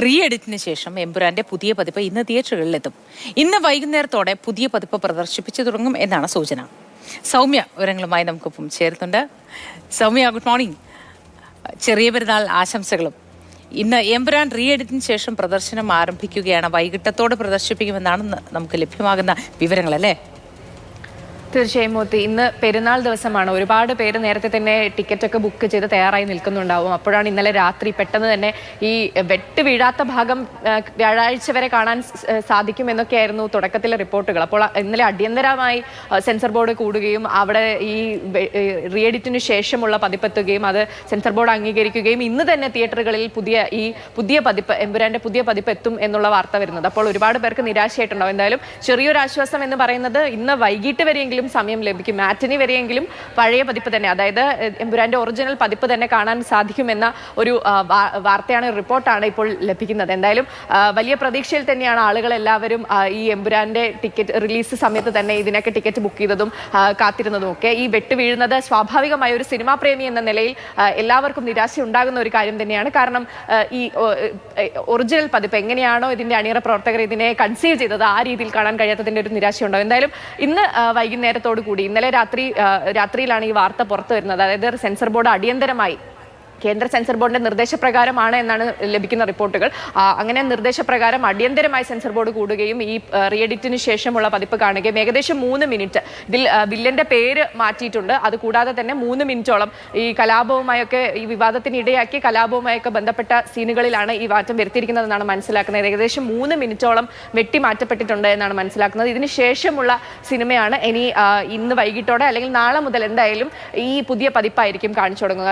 Re എഡിറ്റിന് ശേഷം എമ്പുരാന്റെ പുതിയ പതിപ്പ് ഇന്ന് തിയേറ്ററുകളിലെത്തും. ഇന്ന് വൈകുന്നേരത്തോടെ പുതിയ പതിപ്പ് പ്രദർശിപ്പിച്ചു തുടങ്ങും എന്നാണ് സൂചന. സൗമ്യ വിവരങ്ങളുമായി നമുക്കൊപ്പം ചേരുന്നുണ്ട്. Soumya, good morning. ചെറിയ പെരുന്നാൾ ആശംസകളും. ഇന്ന് എമ്പുരാൻ റീ എഡിറ്റിന് ശേഷം പ്രദർശനം ആരംഭിക്കുകയാണ്. വൈകിട്ടത്തോടെ പ്രദർശിപ്പിക്കുമെന്നാണ് നമുക്ക് ലഭ്യമാകുന്ന വിവരങ്ങളല്ലേ? തീർച്ചയായും മൂർത്തി, ഇന്ന് പെരുന്നാൾ ദിവസമാണ്. ഒരുപാട് പേര് നേരത്തെ തന്നെ ടിക്കറ്റൊക്കെ ബുക്ക് ചെയ്ത് തയ്യാറായി നിൽക്കുന്നുണ്ടാവും. അപ്പോഴാണ് ഇന്നലെ രാത്രി പെട്ടെന്ന് തന്നെ ഈ വെട്ട് വീഴാത്ത ഭാഗം വ്യാഴാഴ്ച വരെ കാണാൻ സാധിക്കുമെന്നൊക്കെയായിരുന്നു തുടക്കത്തിലെ റിപ്പോർട്ടുകൾ. അപ്പോൾ ഇന്നലെ അടിയന്തരമായി സെൻസർ ബോർഡ് കൂടുകയും അവിടെ ഈ റീ എഡിറ്റിന് ശേഷമുള്ള പതിപ്പെത്തുകയും അത് സെൻസർ ബോർഡ് അംഗീകരിക്കുകയും ഇന്ന് തന്നെ തിയേറ്ററുകളിൽ പുതിയ പതിപ്പ് എമ്പുരാന്റെ പുതിയ പതിപ്പ് എത്തും എന്നുള്ള വാർത്ത വരുന്നത്. അപ്പോൾ ഒരുപാട് പേർക്ക് നിരാശയായിട്ടുണ്ടാവും. എന്തായാലും ചെറിയൊരു ആശ്വാസം എന്ന് പറയുന്നത് ഇന്ന് വൈകിട്ട് വരെയെങ്കിലും സമയം ലഭിക്കും. മാറ്റിനി വരെയെങ്കിലും പഴയ പതിപ്പ് തന്നെ, അതായത് എമ്പുരാന്റെ ഒറിജിനൽ പതിപ്പ് തന്നെ കാണാൻ സാധിക്കുമെന്ന ഒരു വാർത്തയാണ്, റിപ്പോർട്ടാണ് ഇപ്പോൾ ലഭിക്കുന്നത്. എന്തായാലും വലിയ പ്രതീക്ഷയിൽ തന്നെയാണ് ആളുകൾ എല്ലാവരും. ഈ എമ്പുരാന്റെ ടിക്കറ്റ് റിലീസ് സമയത്ത് തന്നെ ഇതിനൊക്കെ ടിക്കറ്റ് ബുക്ക് ചെയ്തതും കാത്തിരുന്നതും ഒക്കെ. ഈ വെട്ട് വീഴുന്നത് സ്വാഭാവികമായ ഒരു സിനിമാ പ്രേമി എന്ന നിലയിൽ എല്ലാവർക്കും നിരാശ ഉണ്ടാകുന്ന ഒരു കാര്യം തന്നെയാണ്. കാരണം ഈ ഒറിജിനൽ പതിപ്പ് എങ്ങനെയാണോ ഇതിന്റെ അണിയറ പ്രവർത്തകർ ഇതിനെ കൺസീവ് ചെയ്തത് ആ രീതിയിൽ കാണാൻ കഴിയാത്തതിന്റെ ഒരു നിരാശ ഉണ്ടാകും. എന്തായാലും ഇന്ന് വൈകുന്നേരത്തോടു കൂടി, ഇന്നലെ രാത്രിയിലാണ് ഈ വാർത്ത പുറത്തു വരുന്നത്. അതായത് സെൻസർ ബോർഡ് അടിയന്തരമായി, കേന്ദ്ര സെൻസർ ബോർഡിന്റെ നിർദ്ദേശപ്രകാരമാണ് എന്നാണ് ലഭിക്കുന്ന റിപ്പോർട്ടുകൾ. അങ്ങനെ നിർദ്ദേശപ്രകാരം അടിയന്തരമായി സെൻസർ ബോർഡ് കൂടുകയും ഈ റീ എഡിറ്റിന് ശേഷമുള്ള പതിപ്പ് കാണുകയും ഏകദേശം 3 മിനിറ്റ് ഇതിൽ വില്ലന്റെ പേര് മാറ്റിയിട്ടുണ്ട്. അതുകൂടാതെ തന്നെ 3 മിനിറ്റോളം ഈ കലാപവുമായൊക്കെ, ഈ വിവാദത്തിന് ഇടയാക്കി കലാപവുമായൊക്കെ ബന്ധപ്പെട്ട സീനുകളിലാണ് ഈ മാറ്റം വരുത്തിയിരിക്കുന്നതെന്നാണ് മനസ്സിലാക്കുന്നത്. ഏകദേശം 3 മിനിറ്റോളം വെട്ടി മാറ്റപ്പെട്ടിട്ടുണ്ട് എന്നാണ് മനസ്സിലാക്കുന്നത്. ഇതിന് ശേഷമുള്ള സിനിമയാണ് ഇനി ഇന്ന് വൈകിട്ടോടെ അല്ലെങ്കിൽ നാളെ മുതൽ എന്തായാലും ഈ പുതിയ പതിപ്പായിരിക്കും കാണിച്ചു തുടങ്ങുക.